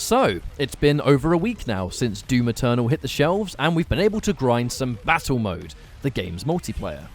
So, it's been over a week now since Doom Eternal hit the shelves, and we've been able to grind some Battle Mode, the game's multiplayer.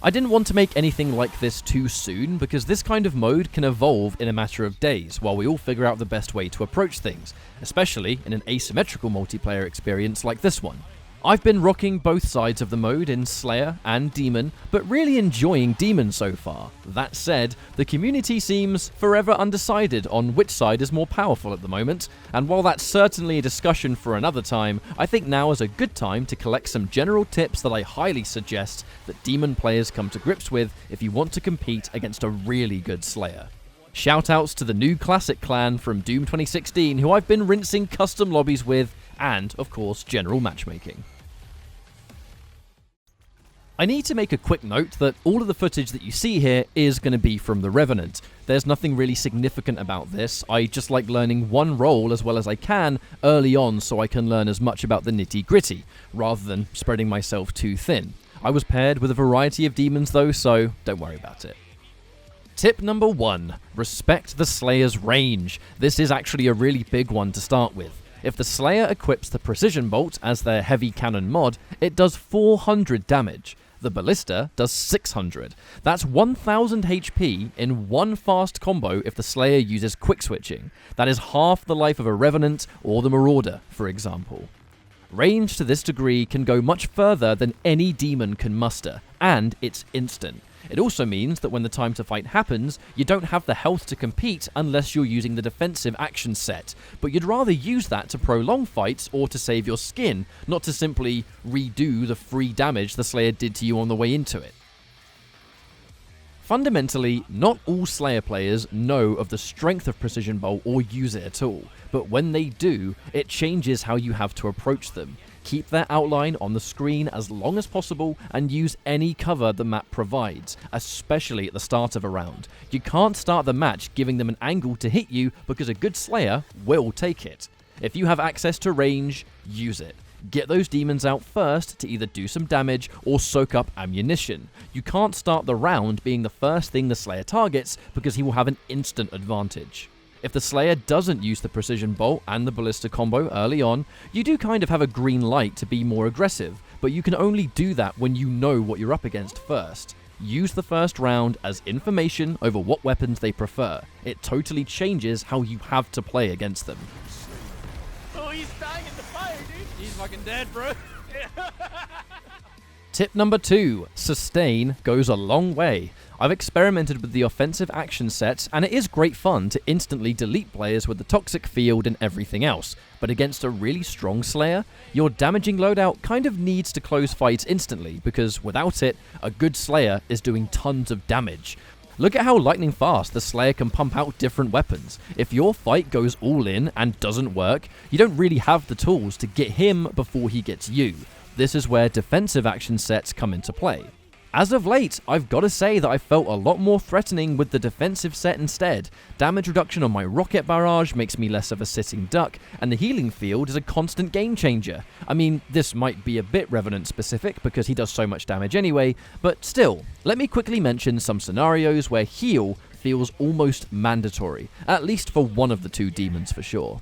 I didn't want to make anything like this too soon, because this kind of mode can evolve in a matter of days while we all figure out the best way to approach things, especially in an asymmetrical multiplayer experience like this one. I've been rocking both sides of the mode in Slayer and Demon, but really enjoying Demon so far. That said, the community seems forever undecided on which side is more powerful at the moment, and while that's certainly a discussion for another time, I think now is a good time to collect some general tips that I highly suggest that Demon players come to grips with if you want to compete against a really good Slayer. Shoutouts to the new Classic clan from Doom 2016 who I've been rinsing custom lobbies with, and, of course, general matchmaking. I need to make a quick note that all of the footage that you see here is going to be from the Revenant. There's nothing really significant about this. I just like learning one role as well as I can early on so I can learn as much about the nitty-gritty, rather than spreading myself too thin. I was paired with a variety of demons though, so don't worry about it. Tip number 1. Respect the Slayer's range. This is actually a really big one to start with. If the Slayer equips the Precision Bolt as their heavy cannon mod, it does 400 damage. The Ballista does 600. That's 1000 HP in one fast combo if the Slayer uses quick switching. That is half the life of a Revenant or the Marauder, for example. Range to this degree can go much further than any demon can muster, and it's instant. It also means that when the time to fight happens, you don't have the health to compete unless you're using the defensive action set, but you'd rather use that to prolong fights or to save your skin, not to simply redo the free damage the Slayer did to you on the way into it. Fundamentally, not all Slayer players know of the strength of Precision Bolt or use it at all, but when they do, it changes how you have to approach them. Keep their outline on the screen as long as possible and use any cover the map provides, especially at the start of a round. You can't start the match giving them an angle to hit you because a good Slayer will take it. If you have access to range, use it. Get those demons out first to either do some damage or soak up ammunition. You can't start the round being the first thing the Slayer targets because he will have an instant advantage. If the Slayer doesn't use the Precision Bolt and the Ballista combo early on, you do kind of have a green light to be more aggressive, but you can only do that when you know what you're up against first. Use the first round as information over what weapons they prefer. It totally changes how you have to play against them. Oh, he's dying in the fire, dude. He's fucking dead, bro. Tip number 2. Sustain goes a long way. I've experimented with the offensive action set, and it is great fun to instantly delete players with the toxic field and everything else, but against a really strong Slayer, your damaging loadout kind of needs to close fights instantly, because without it, a good Slayer is doing tons of damage. Look at how lightning fast the Slayer can pump out different weapons. If your fight goes all in and doesn't work, you don't really have the tools to get him before he gets you. This is where defensive action sets come into play. As of late, I've got to say that I felt a lot more threatening with the defensive set instead. Damage reduction on my rocket barrage makes me less of a sitting duck, and the healing field is a constant game changer. I mean, this might be a bit Revenant specific because he does so much damage anyway, but still, let me quickly mention some scenarios where heal feels almost mandatory, at least for one of the two demons for sure.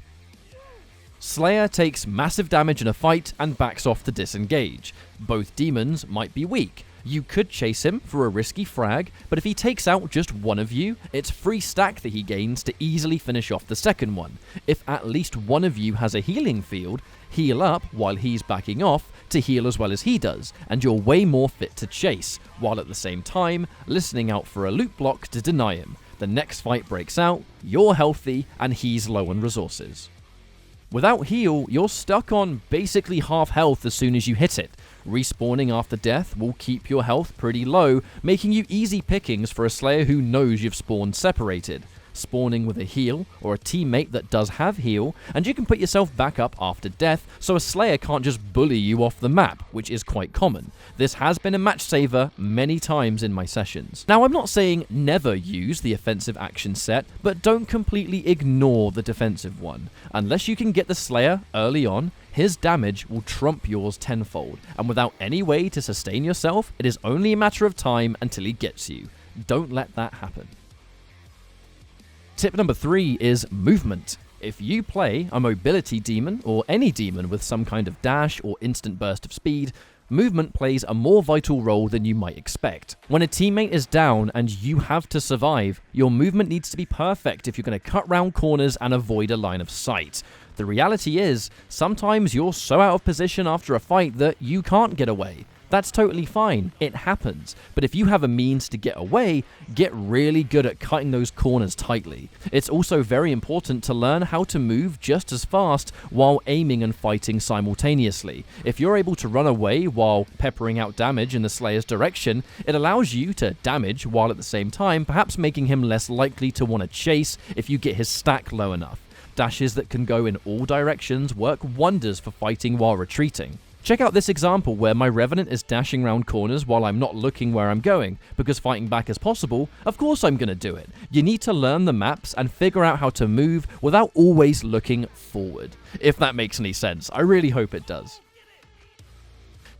Slayer takes massive damage in a fight and backs off to disengage. Both demons might be weak. You could chase him for a risky frag, but if he takes out just one of you, it's free stack that he gains to easily finish off the second one. If at least one of you has a healing field, heal up while he's backing off to heal as well as he does, and you're way more fit to chase, while at the same time listening out for a loot block to deny him. The next fight breaks out, you're healthy, and he's low on resources. Without heal, you're stuck on basically half health as soon as you hit it. Respawning after death will keep your health pretty low, making you easy pickings for a Slayer who knows you've spawned separated. Spawning with a heal, or a teammate that does have heal, and you can put yourself back up after death, so a Slayer can't just bully you off the map, which is quite common. This has been a match saver many times in my sessions. Now, I'm not saying never use the offensive action set, but don't completely ignore the defensive one. Unless you can get the Slayer early on, his damage will trump yours tenfold, and without any way to sustain yourself, it is only a matter of time until he gets you. Don't let that happen. Tip number 3 is movement. If you play a mobility demon, or any demon with some kind of dash or instant burst of speed, movement plays a more vital role than you might expect. When a teammate is down and you have to survive, your movement needs to be perfect if you're going to cut round corners and avoid a line of sight. The reality is, sometimes you're so out of position after a fight that you can't get away. That's totally fine, it happens, but if you have a means to get away, get really good at cutting those corners tightly. It's also very important to learn how to move just as fast while aiming and fighting simultaneously. If you're able to run away while peppering out damage in the Slayer's direction, it allows you to damage while at the same time perhaps making him less likely to want to chase if you get his stack low enough. Dashes that can go in all directions work wonders for fighting while retreating. Check out this example where my Revenant is dashing round corners while I'm not looking where I'm going, because fighting back is possible, of course I'm going to do it. You need to learn the maps and figure out how to move without always looking forward. If that makes any sense, I really hope it does.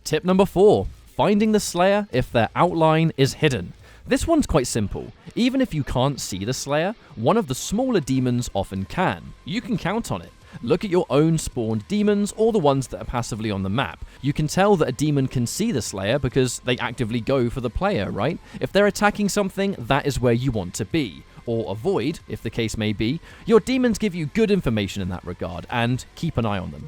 Tip number 4, finding the Slayer if their outline is hidden. This one's quite simple. Even if you can't see the Slayer, one of the smaller demons often can. You can count on it. Look at your own spawned demons or the ones that are passively on the map. You can tell that a demon can see the Slayer because they actively go for the player, right? If they're attacking something, that is where you want to be. Or avoid, if the case may be. Your demons give you good information in that regard, and keep an eye on them.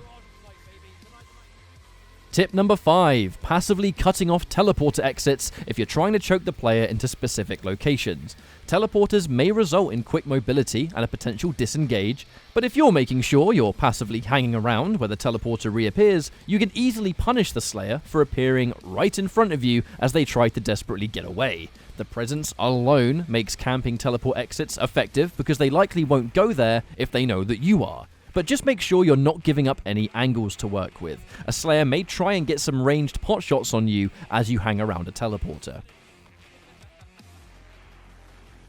Tip number 5, passively cutting off teleporter exits if you're trying to choke the player into specific locations. Teleporters may result in quick mobility and a potential disengage, but if you're making sure you're passively hanging around where the teleporter reappears, you can easily punish the Slayer for appearing right in front of you as they try to desperately get away. The presence alone makes camping teleport exits effective because they likely won't go there if they know that you are. But just make sure you're not giving up any angles to work with. A Slayer may try and get some ranged pot shots on you as you hang around a teleporter.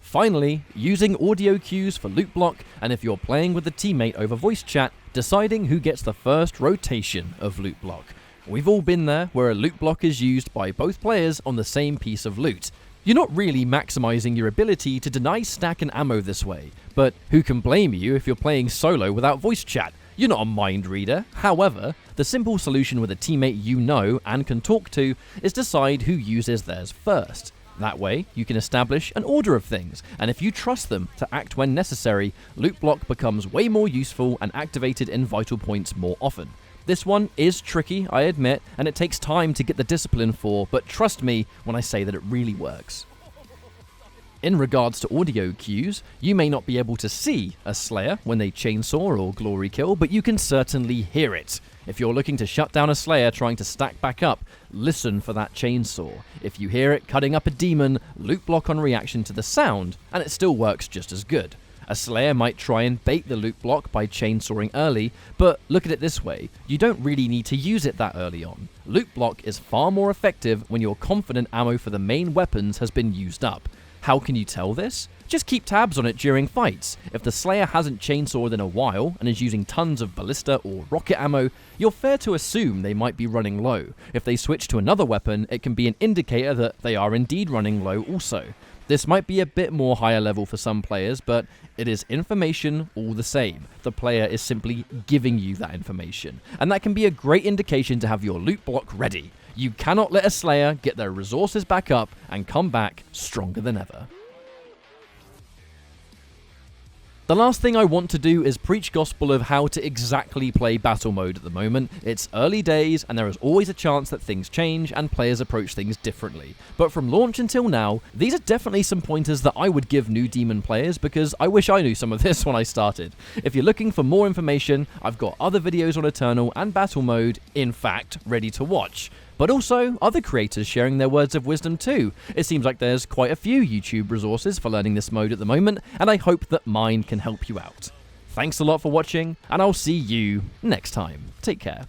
Finally, using audio cues for loot block, and if you're playing with a teammate over voice chat, deciding who gets the first rotation of loot block. We've all been there where a loot block is used by both players on the same piece of loot. You're not really maximizing your ability to deny stack and ammo this way, but who can blame you if you're playing solo without voice chat? You're not a mind reader. However, the simple solution with a teammate you know and can talk to is decide who uses theirs first. That way, you can establish an order of things, and if you trust them to act when necessary, loot block becomes way more useful and activated in vital points more often. This one is tricky, I admit, and it takes time to get the discipline for, but trust me when I say that it really works. In regards to audio cues, you may not be able to see a Slayer when they chainsaw or glory kill, but you can certainly hear it. If you're looking to shut down a Slayer trying to stack back up, listen for that chainsaw. If you hear it cutting up a demon, loot block on reaction to the sound, and it still works just as good. A Slayer might try and bait the loot block by chainsawing early, but look at it this way, you don't really need to use it that early on. Loot block is far more effective when your confident ammo for the main weapons has been used up. How can you tell this? Just keep tabs on it during fights. If the Slayer hasn't chainsawed in a while and is using tons of ballista or rocket ammo, you're fair to assume they might be running low. If they switch to another weapon, it can be an indicator that they are indeed running low also. This might be a bit more higher level for some players, but it is information all the same. The player is simply giving you that information, and that can be a great indication to have your loot block ready. You cannot let a Slayer get their resources back up and come back stronger than ever. The last thing I want to do is preach gospel of how to exactly play battle mode at the moment. It's early days and there is always a chance that things change and players approach things differently. But from launch until now, these are definitely some pointers that I would give new Demon players because I wish I knew some of this when I started. If you're looking for more information, I've got other videos on Eternal and battle mode, in fact, ready to watch. But also other creators sharing their words of wisdom too. It seems like there's quite a few YouTube resources for learning this mode at the moment, and I hope that mine can help you out. Thanks a lot for watching, and I'll see you next time. Take care.